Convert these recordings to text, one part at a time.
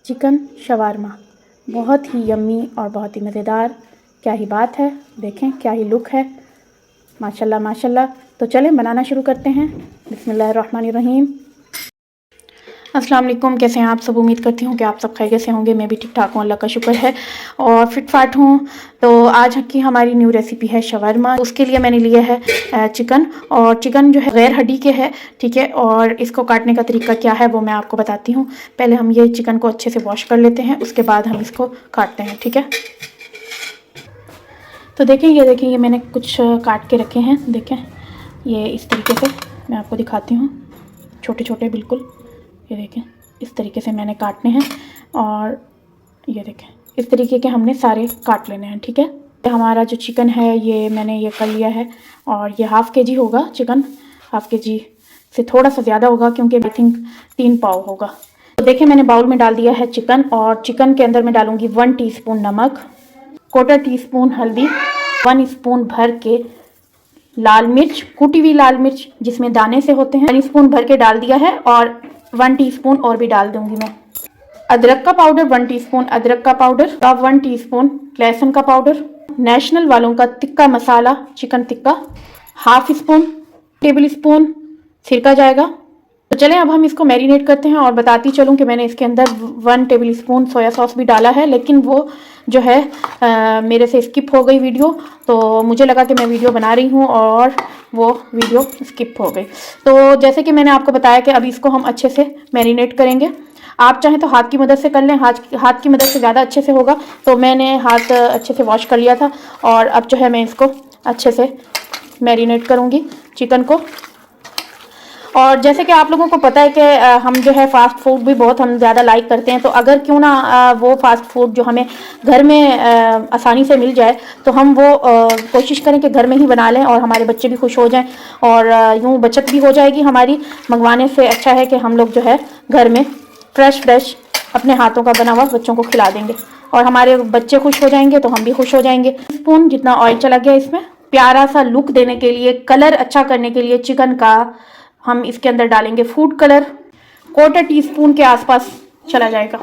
Chicken shawarma बहुत ही yummy और बहुत ही मज़ेदार। क्या ही बात है, देखें क्या ही लुक है, माशाल्लाह माशाल्लाह। तो चलें बनाना शुरू करते हैं। बिस्मिल्लाहिर्रहमानिर्रहीम। अस्सलाम वालेकुम, कैसे हैं आप सब? उम्मीद करती हूँ कि आप सब खैरियत से होंगे। मैं भी ठीक ठाक हूँ, अल्लाह का शुक्र है, और फिट फाट हूँ। तो आज की हमारी न्यू रेसिपी है शवारमा। उसके लिए मैंने लिया है चिकन, और चिकन जो है गैर हड्डी के है, ठीक है। और इसको काटने का तरीका क्या है वो मैं आपको बताती हूँ। पहले हम ये चिकन को अच्छे से वॉश कर लेते हैं, उसके बाद हम इसको काटते हैं, ठीक है। तो देखें, ये देखें, ये मैंने कुछ काट के रखे हैं। देखें ये इस तरीके से मैं आपको दिखाती हूँ, छोटे छोटे बिल्कुल। ये देखें इस तरीके से मैंने काटने हैं, और ये देखें इस तरीके के हमने सारे काट लेने हैं, ठीक है। हमारा जो चिकन है ये मैंने ये कर लिया है, और ये हाफ़ के जी होगा चिकन। हाफ़ के जी से थोड़ा सा ज़्यादा होगा, क्योंकि आई थिंक 3 पाव होगा। तो देखें मैंने बाउल में डाल दिया है चिकन, और चिकन के अंदर मैं डालूँगी 1 टीस्पून नमक, 1/4 टीस्पून हल्दी, 1 स्पून भर के लाल मिर्च, कुटी हुई लाल मिर्च जिसमें दाने से होते हैं, 1 स्पून भर के डाल दिया है, और 1 टीस्पून और भी डाल दूंगी मैं। अदरक का पाउडर 1 टीस्पून अदरक का पाउडर, 1 टीस्पून लहसुन का पाउडर, नेशनल वालों का tikka masala chicken tikka, 1/2 spoon table spoon सिरका जाएगा। तो चलें अब हम इसको मैरिनेट करते हैं, और बताती चलूँ कि मैंने इसके अंदर 1 टेबल स्पून सोया सॉस भी डाला है, लेकिन वो जो है मेरे से स्किप हो गई वीडियो। तो मुझे लगा कि मैं वीडियो बना रही हूँ और वो वीडियो स्किप हो गई। तो जैसे कि मैंने आपको बताया कि अब इसको हम अच्छे से मैरिनेट करेंगे। आप चाहें तो हाथ की मदद से कर लें, हाथ की मदद से ज़्यादा अच्छे से होगा। तो मैंने हाथ अच्छे से वॉश कर लिया था, और अब जो है मैं इसको अच्छे से मैरिनेट करूँगी चिकन को। और जैसे कि आप लोगों को पता है कि हम जो है फ़ास्ट फूड भी बहुत हम ज़्यादा लाइक करते हैं। तो अगर क्यों ना वो फ़ास्ट फूड जो हमें घर में आसानी से मिल जाए, तो हम वो कोशिश करें कि घर में ही बना लें, और हमारे बच्चे भी खुश हो जाएं, और यूँ बचत भी हो जाएगी हमारी। मंगवाने से अच्छा है कि हम लोग जो है घर में फ्रेश अपने हाथों का बना हुआ बच्चों को खिला देंगे, और हमारे बच्चे खुश हो जाएंगे तो हम भी खुश हो जाएंगे। स्पून जितना ऑयल चला गया इसमें। प्यारा सा लुक देने के लिए, कलर अच्छा करने के लिए चिकन का हम इसके अंदर डालेंगे फूड कलर, 1/4 टीस्पून के आसपास चला जाएगा।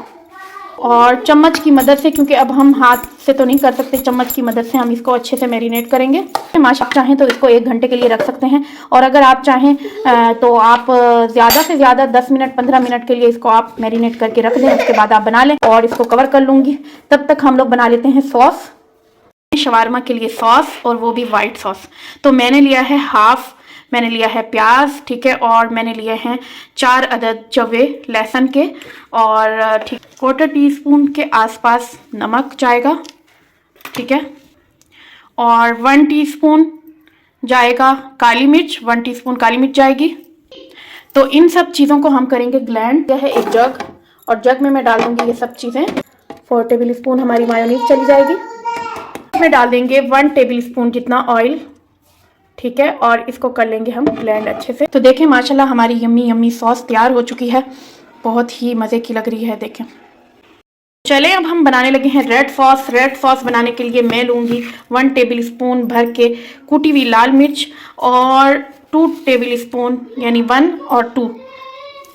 और चम्मच की मदद से, क्योंकि अब हम हाथ से तो नहीं कर सकते, चम्मच की मदद से हम इसको अच्छे से मैरिनेट करेंगे। आप चाहें तो इसको 1 घंटे के लिए रख सकते हैं, और अगर आप चाहें तो आप ज़्यादा से ज़्यादा 10 मिनट 15 मिनट के लिए इसको आप मैरिनेट करके रख दें। उसके बाद आप बना लें, और इसको कवर कर लूँगी। तब तक हम लोग बना लेते हैं सॉस, शवारमा के लिए सॉस, और वो भी वाइट सॉस। तो मैंने लिया है मैंने लिया है प्याज, ठीक है, और मैंने लिए हैं 4 अदद चवे लहसुन के, और ठीक 1/4 टीस्पून के आसपास नमक जाएगा, ठीक है, और 1 टीस्पून जाएगा काली मिर्च, 1 टीस्पून काली मिर्च जाएगी। तो इन सब चीज़ों को हम करेंगे ग्लैंड। यह है एक जग, और जग में मैं डाल दूंगी ये सब चीज़ें। 4 टेबल स्पून हमारी मायोनीज चली जाएगी। इसमें डाल देंगे 1 टेबल स्पून जितना ऑयल, ठीक है, और इसको कर लेंगे हम ब्लेंड अच्छे से। तो देखें माशाल्लाह हमारी यम्मी यम्मी सॉस तैयार हो चुकी है, बहुत ही मज़े की लग रही है। देखें, चलें अब हम बनाने लगे हैं रेड सॉस। रेड सॉस बनाने के लिए मैं लूँगी 1 टेबल स्पून भर के कुटी हुई लाल मिर्च, और 2 टेबल स्पून, यानी 1 और 2,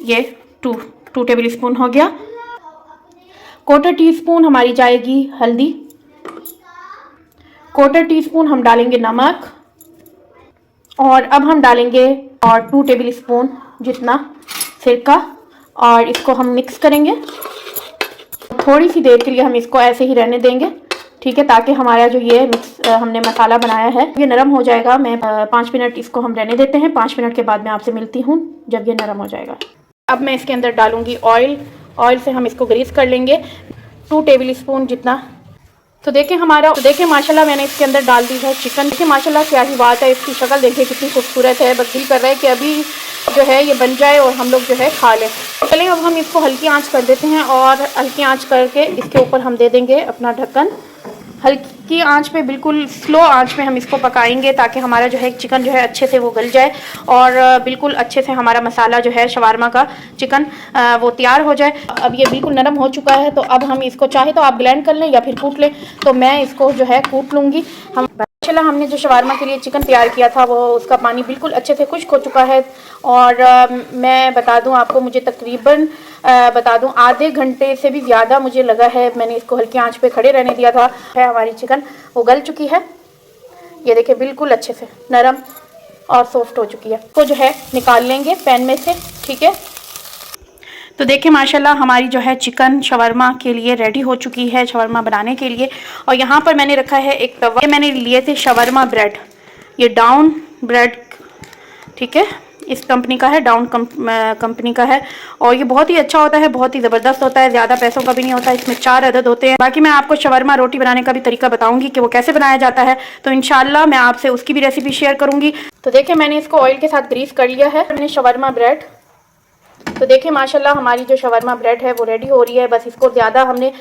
ये 2 टेबल स्पून हो गया। 1/4 टीस्पून हमारी जाएगी हल्दी, 1/4 टीस्पून हम डालेंगे नमक, और अब हम डालेंगे और 2 टेबल स्पून जितना सिरका, और इसको हम मिक्स करेंगे। थोड़ी सी देर के लिए हम इसको ऐसे ही रहने देंगे, ठीक है, ताकि हमारा जो ये मिक्स हमने मसाला बनाया है ये नरम हो जाएगा। मैं 5 मिनट इसको हम रहने देते हैं। 5 मिनट के बाद मैं आपसे मिलती हूँ जब ये नरम हो जाएगा। अब मैं इसके अंदर डालूंगी ऑयल। ऑयल से हम इसको ग्रीस कर लेंगे, 2 टेबल स्पून जितना। तो देखें माशाल्लाह मैंने इसके अंदर डाल दी है चिकन। देखिए माशाल्लाह क्या ही बात है, इसकी शक्ल देखिए कितनी खूबसूरत है। बस दिल कर रहा है कि अभी जो है ये बन जाए और हम लोग जो है खा लें। चलिए अब हम इसको हल्की आंच कर देते हैं, और हल्की आंच करके इसके ऊपर हम दे देंगे अपना ढक्कन। हल्की आंच पे, बिल्कुल स्लो आंच पे हम इसको पकाएंगे, ताकि हमारा जो है चिकन जो है अच्छे से वो गल जाए, और बिल्कुल अच्छे से हमारा मसाला जो है शवारमा का चिकन वो तैयार हो जाए। अब ये बिल्कुल नरम हो चुका है, तो अब हम इसको चाहे तो आप ब्लेंड कर लें या फिर कूट लें। तो मैं इसको जो है कूट लूँगी। हम माशाल्लाह हमने जो शवारमा के लिए चिकन तैयार किया था वो उसका पानी बिल्कुल अच्छे से खुश्क हो चुका है। और मैं बता दूं आपको, मुझे तकरीबन बता दूं आधे घंटे से भी ज़्यादा मुझे लगा है। मैंने इसको हल्की आंच पे खड़े रहने दिया था। हमारी चिकन वो गल चुकी है, ये देखिए बिल्कुल अच्छे से नरम और सॉफ्ट हो चुकी है। इसको जो है निकाल लेंगे पैन में से, ठीक है। तो देखिए माशाल्लाह हमारी जो है चिकन शवरमा के लिए रेडी हो चुकी है, शवरमा बनाने के लिए। और यहाँ पर मैंने रखा है एक तवा। ये मैंने लिए थे शवरमा ब्रेड, ये डाउन ब्रेड, ठीक है, इस कंपनी का है, डाउन कंपनी का है। और ये बहुत ही अच्छा होता है, बहुत ही ज़बरदस्त होता है, ज़्यादा पैसों का भी नहीं होता है। इसमें 4 अदद होते हैं। बाकी मैं आपको शवरमा रोटी बनाने का भी तरीका बताऊंगी कि वो कैसे बनाया जाता है, तो इंशाल्लाह मैं आपसे उसकी भी रेसिपी शेयर करूंगी। तो देखिए मैंने इसको ऑयल के साथ ग्रीस कर लिया है, मैंने शवरमा ब्रेड। तो देखिए माशाल्लाह हमारी जो शवरमा ब्रेड है वो रेडी हो रही है। बस इसको ज़्यादा हमने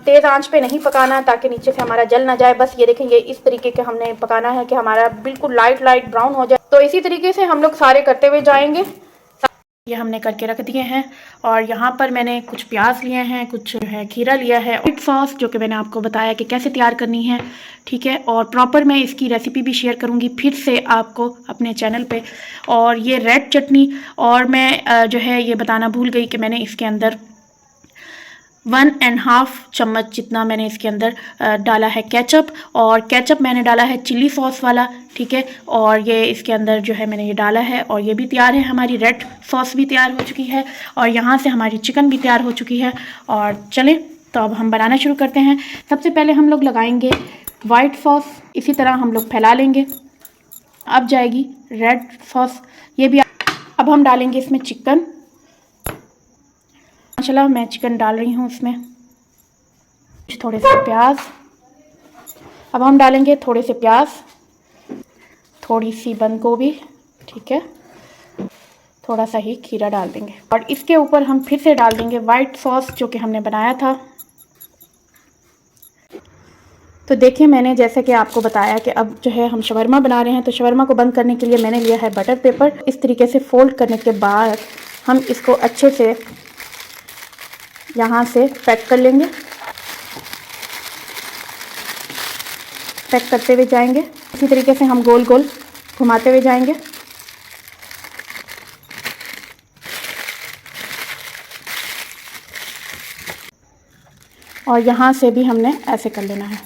तेज़ आंच पे नहीं पकाना ताकि नीचे से हमारा जल ना जाए। बस ये देखें, ये इस तरीके के हमने पकाना है कि हमारा बिल्कुल लाइट ब्राउन हो जाए। तो इसी तरीके से हम लोग सारे करते हुए जाएंगे। ये हमने करके रख दिए हैं। और यहाँ पर मैंने कुछ प्याज लिए हैं, कुछ है खीरा लिया है, व्हाइट सॉस जो कि मैंने आपको बताया कि कैसे तैयार करनी है, ठीक है। और प्रॉपर मैं इसकी रेसिपी भी शेयर करूँगी फिर से आपको अपने चैनल पे। और ये रेड चटनी, और मैं जो है ये बताना भूल गई कि मैंने इसके अंदर 1.5 चम्मच जितना मैंने इसके अंदर डाला है केचप। और केचप मैंने डाला है चिली सॉस वाला, ठीक है। और ये इसके अंदर जो है मैंने ये डाला है, और ये भी तैयार है। हमारी रेड सॉस भी तैयार हो चुकी है, और यहाँ से हमारी चिकन भी तैयार हो चुकी है। और चलें तो अब हम बनाना शुरू करते हैं। सबसे पहले हम लोग लगाएंगे वाइट सॉस, इसी तरह हम लोग फैला लेंगे। अब जाएगी रेड सॉस, ये भी। अब हम डालेंगे इसमें चिकन। माशाल्लाह मैं चिकन डाल रही हूँ इसमें, थोड़े से प्याज। अब हम डालेंगे थोड़े से प्याज, थोड़ी सी बंद गोभी, ठीक है, थोड़ा सा ही खीरा डाल देंगे। और इसके ऊपर हम फिर से डाल देंगे वाइट सॉस जो कि हमने बनाया था। तो देखिए मैंने जैसे कि आपको बताया कि अब जो है हम शवरमा बना रहे हैं। तो शवरमा को बंद करने के लिए मैंने लिया है बटर पेपर। इस तरीके से फोल्ड करने के बाद हम इसको अच्छे से यहाँ से पैक कर लेंगे। पैक करते हुए जाएंगे, इसी तरीके से हम गोल गोल घुमाते हुए जाएंगे। और यहाँ से भी हमने ऐसे कर लेना है।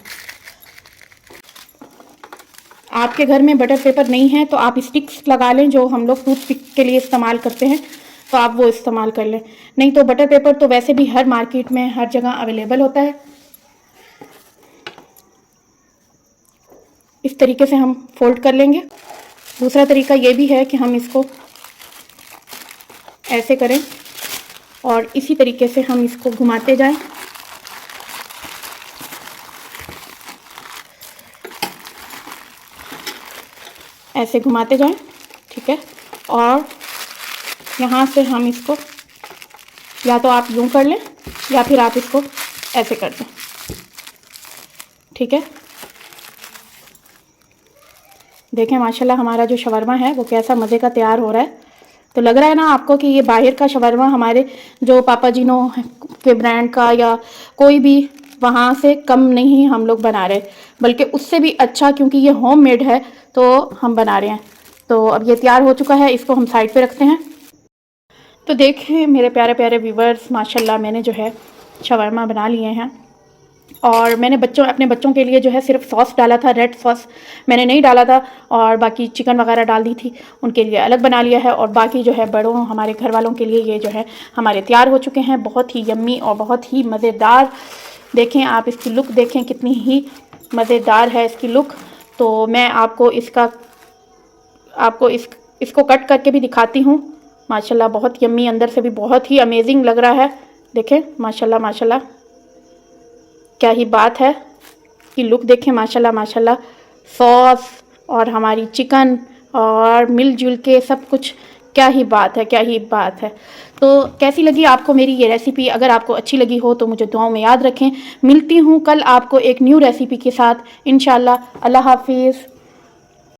आपके घर में बटर पेपर नहीं है तो आप स्टिक्स लगा लें, जो हम लोग टूथपिक के लिए इस्तेमाल करते हैं, तो आप वो इस्तेमाल कर लें। नहीं तो बटर पेपर तो वैसे भी हर मार्केट में हर जगह अवेलेबल होता है। इस तरीके से हम फोल्ड कर लेंगे। दूसरा तरीका ये भी है कि हम इसको ऐसे करें और इसी तरीके से हम इसको घुमाते जाएं। ऐसे घुमाते जाएं, ठीक है। और यहाँ से हम इसको, या तो आप यूँ कर लें या फिर आप इसको ऐसे कर दें, ठीक है। देखें माशाल्लाह हमारा जो शवरमा है वो कैसा मज़े का तैयार हो रहा है। तो लग रहा है ना आपको कि ये बाहर का शवरमा हमारे जो पापाजीनो के ब्रांड का या कोई भी वहाँ से कम नहीं हम लोग बना रहे, बल्कि उससे भी अच्छा, क्योंकि ये होममेड है तो हम बना रहे हैं। तो अब ये तैयार हो चुका है, इसको हम साइड पे रखते हैं। तो देखें मेरे प्यारे प्यारे व्यूवर्स, माशाल्लाह मैंने जो है शवरमा बना लिए हैं। और मैंने अपने बच्चों के लिए जो है सिर्फ सॉस डाला था, रेड सॉस मैंने नहीं डाला था, और बाकी चिकन वगैरह डाल दी थी, उनके लिए अलग बना लिया है। और बाकी जो है बड़ों हमारे घर वालों के लिए ये जो है हमारे तैयार हो चुके हैं, बहुत ही यम्मी और बहुत ही मज़ेदार। देखें आप इसकी लुक देखें, कितनी ही मज़ेदार है इसकी लुक। तो मैं आपको इसको कट करके भी दिखाती हूँ। माशाल्लाह बहुत यम्मी, अंदर से भी बहुत ही अमेजिंग लग रहा है। देखें माशाल्लाह माशाल्लाह क्या ही बात है कि लुक देखें माशाल्लाह माशाल्लाह। सॉस और हमारी चिकन और मिलजुल के सब कुछ, क्या ही बात है, क्या ही बात है। तो कैसी लगी आपको मेरी ये रेसिपी? अगर आपको अच्छी लगी हो तो मुझे दुआओं में याद रखें। मिलती हूँ कल आपको एक न्यू रेसिपी के साथ इंशाल्लाह। अल्लाह हाफिज़।